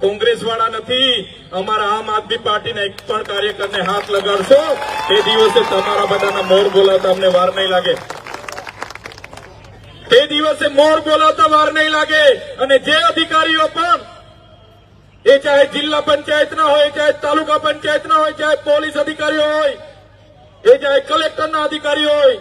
कांग्रेस वाला नहीं अमरा आम आदमी पार्टी ने एक पण कार्यकर ने हाथ लगाड़शो ते दिवसे तमारा बधाना मोर बोलाता अमने वार नहीं लागे। ते दिवसे मोर बोलाता वार नहीं लागे। अने जे अधिकारीओ पण ए चाहे जिला पंचायत ना होय, चाहे तालुका पंचायत ना होय, चाहे पोलीस अधिकारी होय, ए चाहे कलेक्टर ना अधिकारी होय,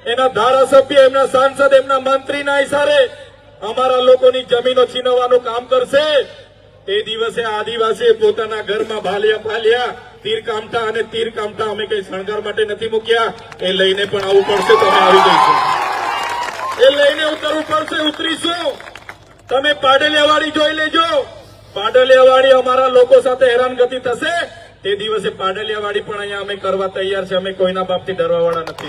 एना धारासभ्य, एमना सांसद, एमना मंत्री ना इशारे अमरा लोकोनी जमीनो छीनवानुं काम करशे। ते दिवसे आदिवासी पोताना घरमां भालिया पालिया तीर कामठा अने तीर कामठा अमे कई शणगार माटे नथी मूक्या, ए लईने पण आववुं पड़शे। तमे आवी जईशो, ए लईने उतरवुं पड़शे, उतरीशुं। तमे पाडलियावाड़ी जोई लेजो। पाडलियावाड़ी अमारा लोको साथे हैरानगति थशे ते दिवसे पाडलियावाड़ी पण अहींया अमे करवा तैयार छे। अमे कोईना बापथी डरवावाळा नथी।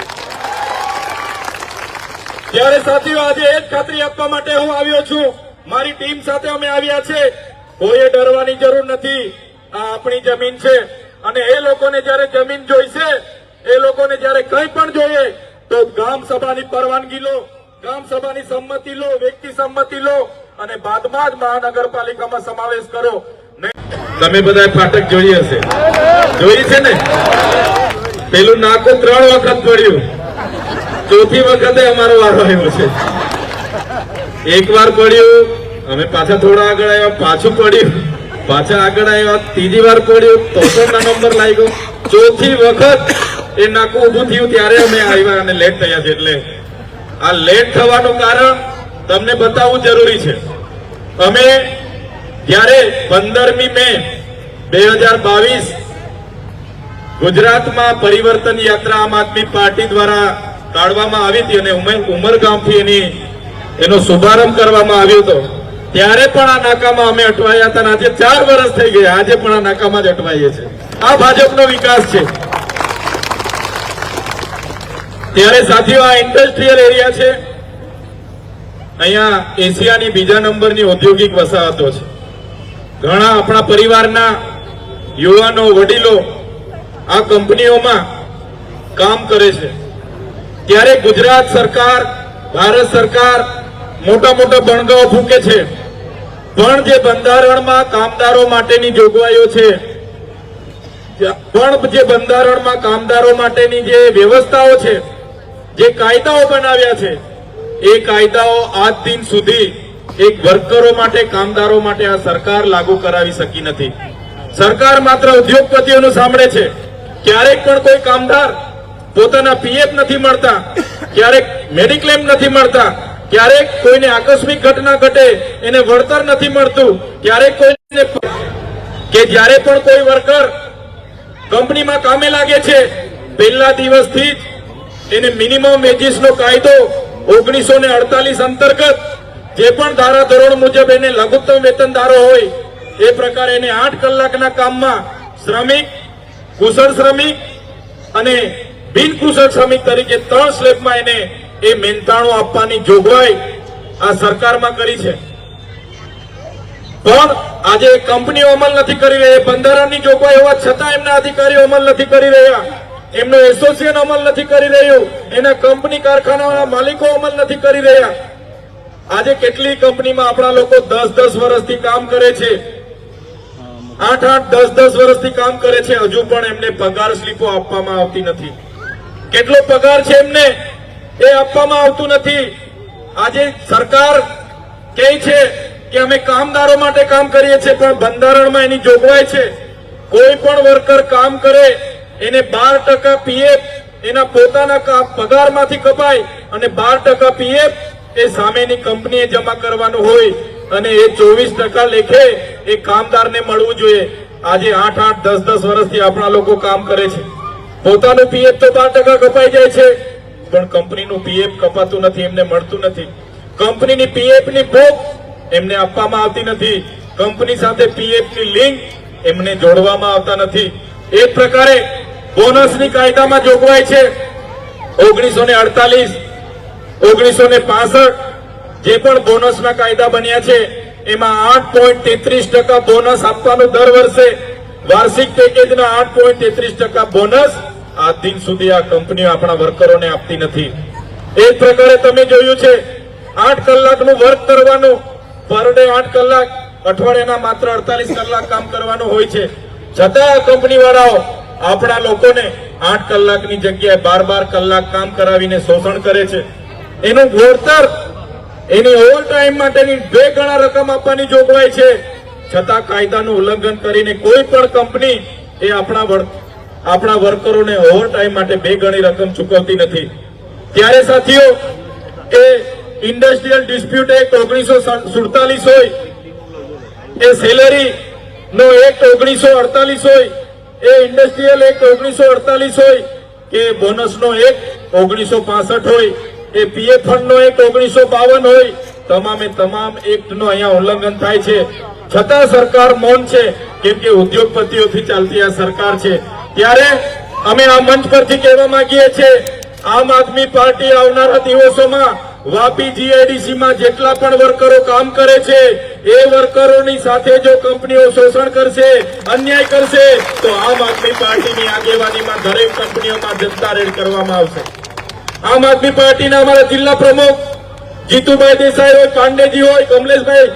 त्यारे साथीओ आज एक खातरी आपवा माटे हुं आव्यो छुं। मारी टीम साथे अमे आव्या छे। कोई डरवानी जरूर नहीं। आ अपनी जमीन है अने ए लोकोने ज्यारे जमीन जोईशे, ए लोकोने ज्यारे कई पण जोईए तो गाम सभानी परवानगी लो, गाम सभानी सम्मति लो, व्यक्ति सम्मति लो अने बादमां ज महानगरपालिकामां समावेश करो। तमे बधाए फाटक जोई हशे, जोई छे ने? पेलुं नाको 3 वखत पड्युं, चौथी वखते अमारो वारो आव्यो छे। एक वार पड्युं, अमे पाछा थोड़ा आगळ आव्या, पाछुं पड्युं, पाछा आगळ आव्या, तीजी वार पड्युं तो पण नंबर लाग्यो। चौथी वखत ए नाकું ઊભું થયું ત્યારે અમે આવ્યા અને લેટ થયા છે। એટલે આ લેટ થવાનું કારણ તમને બતાવવું જરૂરી છે। અમે જ્યારે 15મી મે 2022 ગુજરાતમાં પરિવર્તન યાત્રા આમ આદમી પાર્ટી દ્વારા કાઢવામાં આવી હતી અને ઉમરગામથી એનો શુભારંભ કરવામાં આવ્યો હતો। ત્યારે પણ આ નાકામાં અમે અટવાયા હતા। આજે 4 વર્ષ થઈ ગયા, આજે પણ આ નાકામાં જ અટવાઈએ છે। આ ભાજપનો વિકાસ છે। ત્યારે સાથીઓ આ ઇન્ડસ્ટ્રીયલ એરિયા છે। અહીંયા એશિયાની બીજા નંબરની ઔદ્યોગિક વસાહતો છે। ઘણા આપણા પરિવારના યુવાનો વડીલો આ કંપનીઓમાં કામ કરે છે। ત્યારે ગુજરાત સરકાર, ભારત સરકાર મોટા મોટા બણગાઓ ફૂંકે છે, પણ જે બંધારણમાં કામદારો માટેની જોગવાઈઓ છે, પણ જે બંધારણમાં કામદારો માટેની જે વ્યવસ્થાઓ છે, જે કાયદાઓ બનાવ્યા છે, એ કાયદાઓ આજ દિન સુધી એક વર્કરો માટે, કામદારો માટે આ સરકાર લાગુ કરાવી શકી નથી। સરકાર માત્ર ઉદ્યોગપતિઓનું સાંભળે છે। ક્યારેક પણ કોઈ કામદાર પોતાના પીએફ નથી મળતા, ક્યારેક મેડિક્લેમ નથી મળતા, ક્યારેક કોઈને આકસ્મિક ઘટના ઘટે એને વળતર નથી મળતું, ક્યારેક કોઈને કે જ્યારે પણ કોઈ વર્કર કંપનીમાં કામે લાગે છે પહેલા દિવસથી જ એને મિનિમમ વેજીસનો કાયદો 1948 અંતર્ગત જે પણ ધારાધોરણ મુજબ એને લઘુત્તમ વેતનદારો હોય એ પ્રકારે એને 8 કલાકના કામમાં શ્રમિક, કુશળ શ્રમિક અને બિન કુશળ શ્રમિક તરીકે 3 સ્લેબમાં એને એ મહેનતાણું આપવાની જોગવાઈ આ સરકારમાં કરી છે। પણ આજે કંપનીઓ અમલ નથી કરી રહી। બંધારણની જોગવાઈ હોવા છતાં એમના અધિકારીઓ અમલ નથી કરી રહ્યા, એમનો એસોસિએશન અમલ નથી કરી રહ્યું, એના કંપની કારખાનાના માલિકો અમલ નથી કરી રહ્યા। આજે કેટલી કંપનીમાં આપણા લોકો 10-10 વર્ષથી કામ કરે છે, 8-8, 10-10 વર્ષથી કામ કરે છે, હજુ પણ એમને પગાર સ્લીપો આપવામાં આવતી નથી। કેટલો પગાર છે એમને એ આપવામાં આવતું નથી। આજે સરકાર કહે છે કે અમે કામદારો માટે કામ કરીએ છીએ, પણ બંધારણમાં એની જોગવાઈ છે કોઈ પણ વર્કર કામ કરે એને 12% પીએફ એના પોતાના પગારમાંથી કપાય અને 12% પીએફ એ સામેની કંપનીએ જમા કરવાનું હોય અને એ 24% લેખે એ કામદારને મળવું જોઈએ। આજે 8-8, 10-10 વર્ષથી આપણા લોકો કામ કરે છે, પોતાનું પીએફ તો 12% કપાઈ જાય છે, પણ કંપનીનું પીએફ કપાતું નથી, એમને મળતું નથી। કંપનીની પીએફની ભોગ એમને આપવામાં આવતી નથી, કંપની સાથે પીએફની લિંક એમને જોડવામાં આવતા નથી। એ પ્રકારે બોનસની કાયદામાં જોગવાઈ છે 1948, 1965 જે પણ બોનસના કાયદા બન્યા છે એમાં 8.33% બોનસ આપવાનું દર વર્ષે, વાર્ષિક પેકેજના 8.33% બોનસ આજ દિન સુધી આ કંપનીઓ આપણા વર્કરોને આપતી નથી। એ પ્રકારે તમે જોયું છે 8 કલાકનું વર્ક કરવાનું, પર ડે 8 કલાક, અઠવાડિયાના માત્ર 48 કલાક કામ કરવાનું હોય છે, છતાં કંપની વાળાઓ આપણા લોકોને 8 કલાકની જગ્યાએ 12 કલાક કામ કરાવીને શોષણ કરે છે. એનું વળતર, એની ઓવર ટાઈમ માટેની 2 ગણા રકમ આપવાની જોગવાઈ છે, છતાં કાયદાનું ઉલ્લંઘન કરીને કોઈ પણ કંપની એ આપણા વર્કરોને ઓવર ટાઈમ માટે 2 ગણી રકમ ચૂકવતી નથી. ત્યારે સાથીઓ, એ ઇન્ડસ્ટ્રીયલ ડિસ્પ્યુટ એક્ટ 1947 હોય, એ સેલેરી નો એક્ટ 1948 હોય, એ ઇન્ડસ્ટ્રીયલ એક્ટ 1948 હોય, કે બોનસ નો એક્ટ 1965 હોય, એ પીએફ ફંડ નો એક્ટ 1952 હોય, તમામે તમામ એક્ટ નો અહીંયા ઉલ્લંઘન થાય છે. છતાં સરકાર મૌન છે, કેમ કે ઉદ્યોગપતિઓથી ચાલતી આ સરકાર છે. ત્યારે અમે આ મંચ પરથી કહેવા માંગીએ છીએ, આમ આદમી પાર્ટી આવનારા દિવસોમાં વાપી જીઆઈડીસી માં જેટલા પણ વર્કરો કામ કરે છે, એ વર્કરોની સાથે જો કંપનીઓ શોષણ કરશે, અન્યાય કરશે, તો આમ આદમી પાર્ટીની આગેવાનીમાં દરેક કંપનીઓમાં જનતા રેડ કરવામાં આવશે. આમ આદમી પાર્ટીના અમારા જિલ્લા પ્રમુખ જીતુભાઈ દેસાઈ હોય, પાંડેજી હોય, કમલેશભાઈ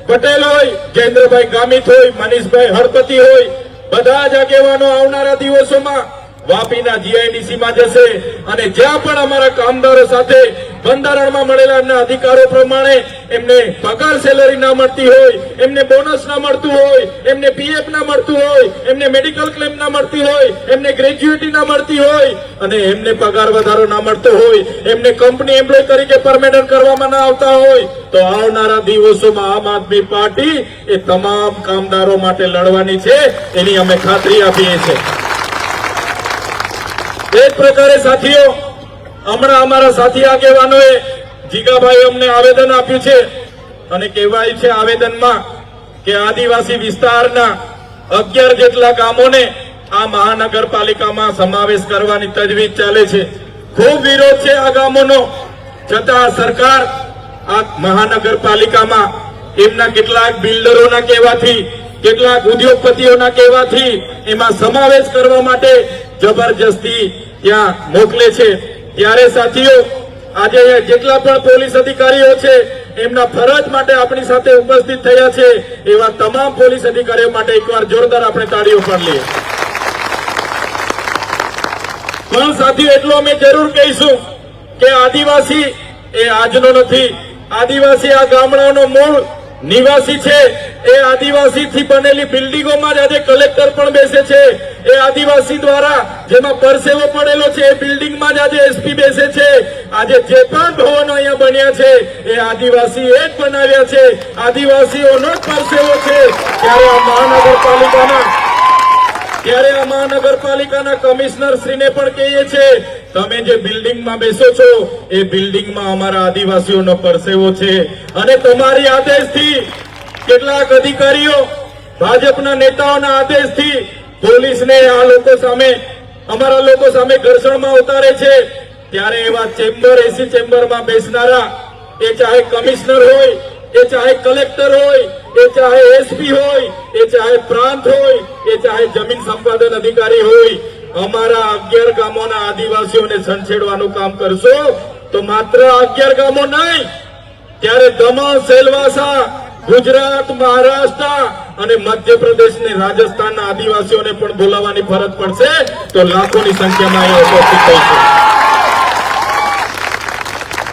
પટેલ હોય, જયેન્દ્રભાઈ ગામિત હોય, મનીષભાઈ હળપતિ હોય, બધા જ આગેવાનો આવનારા દિવસોમાં વાપીના જીઆઈડીસી માં જશે અને જ્યાં પણ અમારા કામદારો સાથે બંધારણમાં મળેલા એમના અધિકારો પ્રમાણે એમને પગાર સેલેરી ના મળતી હોય, એમને બોનસ ના મળતું હોય, એમને પીએફ ના મળતું હોય, એમને મેડિકલ ક્લેમ ના મળતી હોય, એમને ગ્રેજ્યુએટી ના મળતી હોય અને એમને પગાર વધારો ના મળતો હોય, એમને કંપની એમ્પ્લોય તરીકે પરમેનન્ટ કરવામાં ના આવતા હોય, તો આવનારા દિવસોમાં આમ આદમી પાર્ટી એ તમામ કામદારો માટે લડવાની છે, એની અમે ખાતરી આપીએ છીએ. એક પ્રકારે સાથીઓ, હમણાં અમારા સાથી આગેવાનોએ જીગાભાઈ અમને આવેદન આપ્યું છે અને કહેવાય છે આવેદનમાં કે આદિવાસી વિસ્તારના 11 જેટલા ગામોને આ મહાનગરપાલિકામાં સમાવેશ કરવાની તજવીજ ચાલે છે. ખૂબ વિરોધ છે આ ગામોનો, છતાં સરકાર આ મહાનગરપાલિકામાં એમના કેટલાક બિલ્ડરોના કહેવાથી, કેટલાક ઉદ્યોગપતિઓના કહેવાથી એમાં સમાવેશ કરવા માટે જબરજસ્તી ત્યાં મોકલે છે. ત્યારે સાથીઓ, આજે જેટલા પણ પોલીસ અધિકારીઓ છે એમના ફરજ માટે આપણી સાથે ઉપસ્થિત થયા છે, એવા તમામ પોલીસ અધિકારીઓ માટે એકવાર જોરદાર આપણે તાળીઓ પાડી લઈએ. પણ સાથીઓ, એટલું અમે જરૂર કહીશું કે આદિવાસી એ આજનો નથી, આદિવાસી આ ગામડાનો મૂળ નિવાસી છે. એ આદિવાસીથી બનેલી બિલ્ડિંગોમાં જ આજે કલેક્ટર પણ બેસે છે. એ આદિવાસી દ્વારા જેમાં પરસેવો પડેલો છે એ બિલ્ડિંગમાં જ આજે એસપી બેસે છે. આજે જે પણ ભવનો અહીંયા બન્યા છે એ આદિવાસી એ જ બનાવ્યા છે, આદિવાસીઓનો જ પરસેવો છે. ત્યારે આ મહાનગરપાલિકાના કમિશનર શ્રીને પણ કહીએ છીએ, તમે જે બિલ્ડિંગમાં બેસો છો એ બિલ્ડિંગમાં અમારા આદિવાસીઓનો પરસેવો છે અને તમારી આદેશથી કેટલાક અધિકારીઓ, ભાજપના નેતાઓના આદેશથી પોલીસને આ લોકો સામે, અમારા લોકો સામે ઘર્ષણમાં ઉતારે છે. ત્યારે એવા ચેમ્બર, એસી ચેમ્બરમાં બેસનારા, એ ચાહે કમિશનર હોય, એ ચાહે કલેક્ટર હોય, એ ચાહે એસપી હોય, એ ચાહે પ્રાંત હોય, એ ચાહે જમીન સંપાદન અધિકારી હોય, અમારા 11 ગામોના આદિવાસીઓને સંછેડવાનું કામ કરશો તો માત્ર 11 ગામો નહીં, ત્યારે દમણ, સેલવાસા, ગુજરાત, મહારાષ્ટ્ર અને મધ્યપ્રદેશ ને રાજસ્થાનના આદિવાસીઓને પણ બોલાવવાની ફરજ પડશે, તો લાખોની સંખ્યામાં અહીંયા ઉપસ્થિત થશે.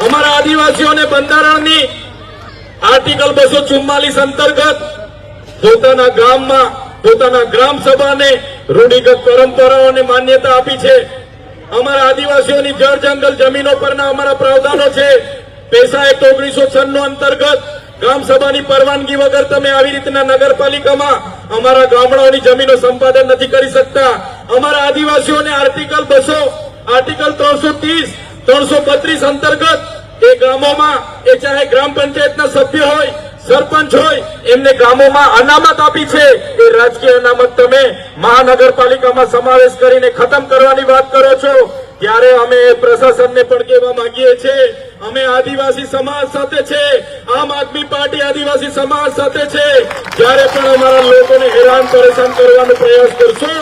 અમારા આદિવાસીઓને બંધારણની આર્ટિકલ 244 અંતર્ગત પોતાના ગામમાં, પોતાના ગ્રામ સભાને રૂઢિગત પરંપરાઓને માન્યતા આપી છે. અમારા આદિવાસીઓની જળ જંગલ જમીનો પરના અમારા પ્રાવધાનો છે. પેસા એક્ટ 1996 અંતર્ગત ગ્રામ સભાની પરવાનગી વગર તમે આવી રીતના નગરપાલિકામાં અમારા ગામડાઓની જમીનો સંપાદન નથી કરી શકતા. અમારા આદિવાસીઓને આર્ટિકલ 200, આર્ટિકલ 330, 332 અંતર્ગત એ ગામોમાં, એ ચાહે ગ્રામ પંચાયતના સભ્ય હોય, સરપંચ હોય, એમને ગામોમાં અનામત આપી છે. એ રાજકીય અનામત તમે મહાનગરપાલિકામાં સમાવેશ કરીને ખતમ કરવાની વાત કરો છો. ત્યારે અમે પ્રશાસનને પણ કહેવા માંગીએ છીએ, અમે આદિવાસી સમાજ સાથે છે, આમ આદમી પાર્ટી આદિવાસી સમાજ સાથે છે. જ્યારે પણ અમારા લોકોને હેરાન પરેશાન કરવાનો પ્રયાસ કરશો,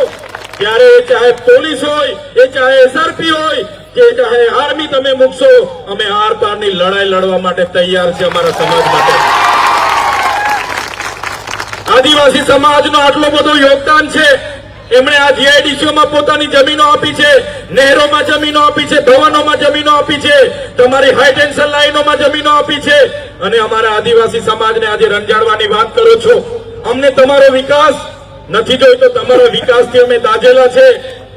ત્યારે એ ચાહે પોલીસ હોય, એ ચાહે એસઆરપી હોય, કે ચાહે આર્મી તમે મૂકશો, અમે આર પારની લડાઈ લડવા માટે તૈયાર છે અમારા સમાજ માટે. આદિવાસી સમાજનો આટલો બધો યોગદાન છે. એમણે આ જીઆઈડીસીઓમાં પોતાની જમીનો આપી છે, નહેરોમાં જમીનો આપી છે, ભવનોમાં જમીનો આપી છે, તમારી હાઈ ટેન્શન લાઈનોમાં જમીનો આપી છે. અને અમારા આદિવાસી સમાજને આજે રંજાડવાની વાત કરો છો. અમને તમારો વિકાસ નથી જોઈતો, તમારા વિકાસથી અમે દાઝેલા છે.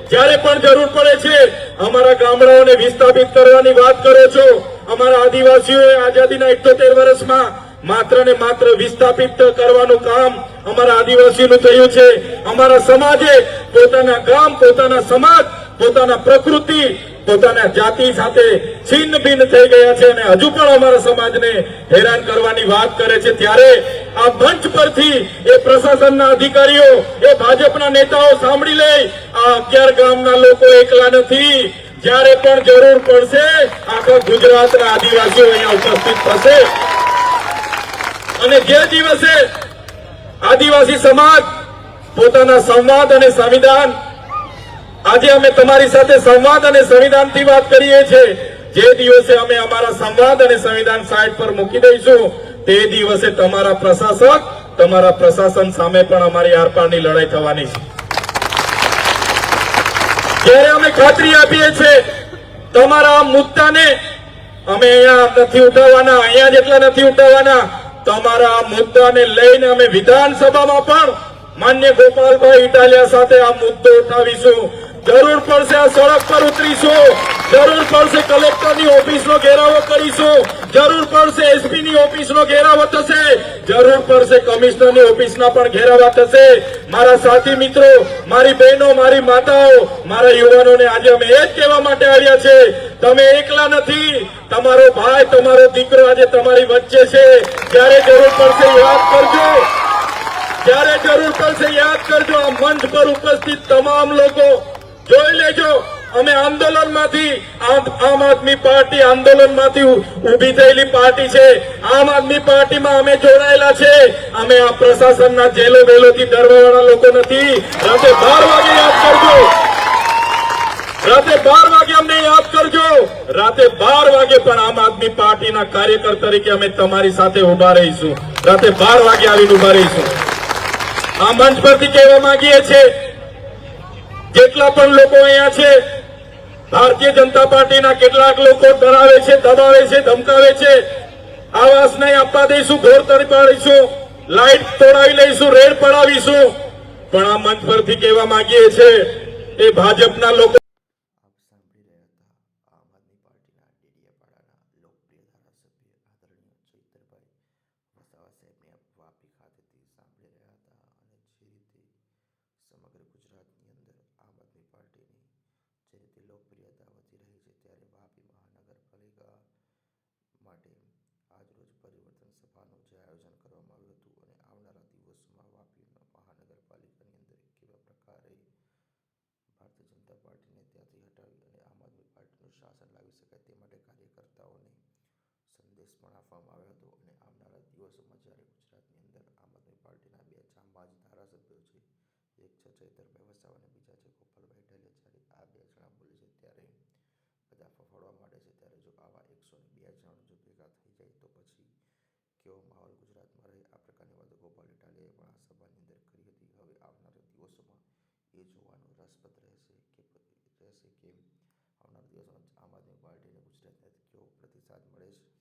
જ્યારે પણ જરૂર પડે છે અમારા ગામડાઓને વિસ્થાપિત કરવાની વાત કરો છો. અમારા આદિવાસીઓએ આઝાદીના 78 વર્ષમાં માત્ર ને માત્ર વિસ્થાપિત કરવાનું કામ અમારા આદિવાસીઓનું થયું છે. અમારા સમાજે પોતાના ગામ, પોતાના સમાજ, પોતાના પ્રકૃતિ, પોતાના જાતિ સાથે છિન્ન ભિન્ન થઈ ગયા છે અને હજુ પણ અમારા સમાજને હેરાન કરવાની વાત કરે છે. ત્યારે આ મંચ પરથી એ પ્રશાસનના અધિકારીઓ, એ ભાજપના નેતાઓ સાંભળી લે, આ 11 ગામના લોકો એકલા નથી. જ્યારે પણ જરૂર પડશે આખા ગુજરાતના આદિવાસીઓ અહીંયા ઉપસ્થિત થશે. અને જે દિવસે આદિવાસી સમાજ પોતાના સંવાદ અને સંવિધાન, આજે અમે તમારી સાથે સંવાદ અને સંવિધાનથી વાત કરીએ છીએ, જે દિવસે અમે અમારા સંવાદ અને સંવિધાન સાઈડ પર મૂકી દઈશું તે દિવસે તમારા પ્રશાસક, તમારા પ્રશાસન સામે પણ અમારી આરપારની લડાઈ થવાની છે. જ્યારે અમે ખાતરી આપીએ છીએ તમારા મુદ્દાને અમે અહીંયા નથી ઉઠાવવાના, અહીંયા જેટલા નથી ઉઠાવવાના, તમારા મુદ્દાને લઈને અમે વિધાનસભામાં પણ માન્ય ગોપાલભાઈ ઇટાલિયા સાથે આ મુદ્દો ઉઠાવીશું. જરૂર પડશે આ સડક પર ઉતરીશું, જરૂર પડશે કલેક્ટરની ઓફિસનો ઘેરાવો કરીશું, જરૂર પડશે એસપીની ઓફિસનો ઘેરાવો થશે, જરૂર પડશે કમિશનરની ઓફિસના પણ ઘેરાવા થશે. મારા સાથી મિત્રો, મારી બહેનો, મારી માતાઓ, મારા યુવાનોને આજે અમે એ જ કહેવા માટે આવ્યા છે, તમે એકલા નથી. તમારો ભાઈ, તમારો દીકરો આજે તમારી વચ્ચે છે. જ્યારે જરૂર પડશે યાદ કરજો, જ્યારે જરૂર પડશે યાદ કરજો. આ મંચ પર ઉપસ્થિત તમામ લોકો જોઈ લેજો, અમે આંદોલનમાંથી, આમ આદમી પાર્ટી આંદોલનમાંથી ઉભી થયેલી પાર્ટી છે. આમ આદમી પાર્ટીમાં અમે જોડાયેલા છે. અમે આ પ્રશાસનના જેલો વેલોથી ડરવાવાળા લોકો નથી. રાતે 12 વાગે યાદ કરજો, રાતે 12 વાગે અમને યાદ કરજો. રાતે 12 વાગે પણ આમ આદમી પાર્ટીના કાર્યકર તરીકે અમે તમારી સાથે ઉભા રહીશું. રાતે 12 વાગે આવીને ઉભા રહીશું. આ મંચ પરથી કહેવા માંગીએ છીએ, જેટલા પણ લોકો અહીંયા છે, ભારતીય જનતા પાર્ટીના કેટલાક લોકો ડરાવે છે, દબાવે છે, ધમકાવે છે. આવાસ નહીં આપવા દઈશું, ઘોર તરી પાડીશું, લાઈટ તોડાવી લઈશું, રેડ પડાવીશું. પણ આ મંચ પરથી કહેવા માંગીએ છીએ, એ ભાજપના લોકો આપ સાંભળી રહ્યા હતા આમ આદમી પાર્ટીના ડેડિયાપાડાના લોકપ્રિય ધારાસભ્ય આદરણીય ચૈતરભાઈ વસાવા સાહેબને આપ વાપી ખાતેથી સાંભળી રહ્યા હતા. અને જે રીતે સમગ્ર ગુજરાતની અંદર આમ આદમી પાર્ટીની જે રીતે લોકપ્રિયતા વધી રહી છે, ત્યારે વાપી મહાનગરપાલિકા માટે આજરોજ પરિવર્તન સભાનું જે આયોજન કરવામાં આવ્યું હતું અને આવનારા દિવસોમાં વાપી મહાનગરપાલિકાની અંદર કેવા પ્રકારે ભારતીય જનતા પાર્ટીને ત્યાંથી હટાવી અને આમ આદમી પાર્ટીનું શાસન લાવી શકાય તે માટે કાર્યકર્તાઓને સંદેશ પણ આપવામાં આવ્યો હતો. અને આવનારા દિવસોમાં જ્યારે ગુજરાતની અંદર આમ આદમી પાર્ટીના બે જાંબાજ ધારાસભ્યો છે, એક છે ચૈતરભાઈ વસાવા અને બીજા છે ગોપાલભાઈ ઇટાલિયા, જ્યારે આ બે જણા બોલે છે ત્યારે બધા ફફડવા માંડે છે. ત્યારે જો આવા 102 જણ જો ભેગા થઈ જાય તો પછી કેવો માહોલ ગુજરાતમાં રહે, આ પ્રકારની વાતો ગોપાલ ઇટાલિયાએ પણ આ સભાની અંદર કરી હતી. હવે આવનારા દિવસોમાં એ જોવાનું રસપ્રદ રહેશે કે આવનારા દિવસોમાં આમ આદમી પાર્ટીને ગુજરાતને કેવો પ્રતિસાદ મળે છે.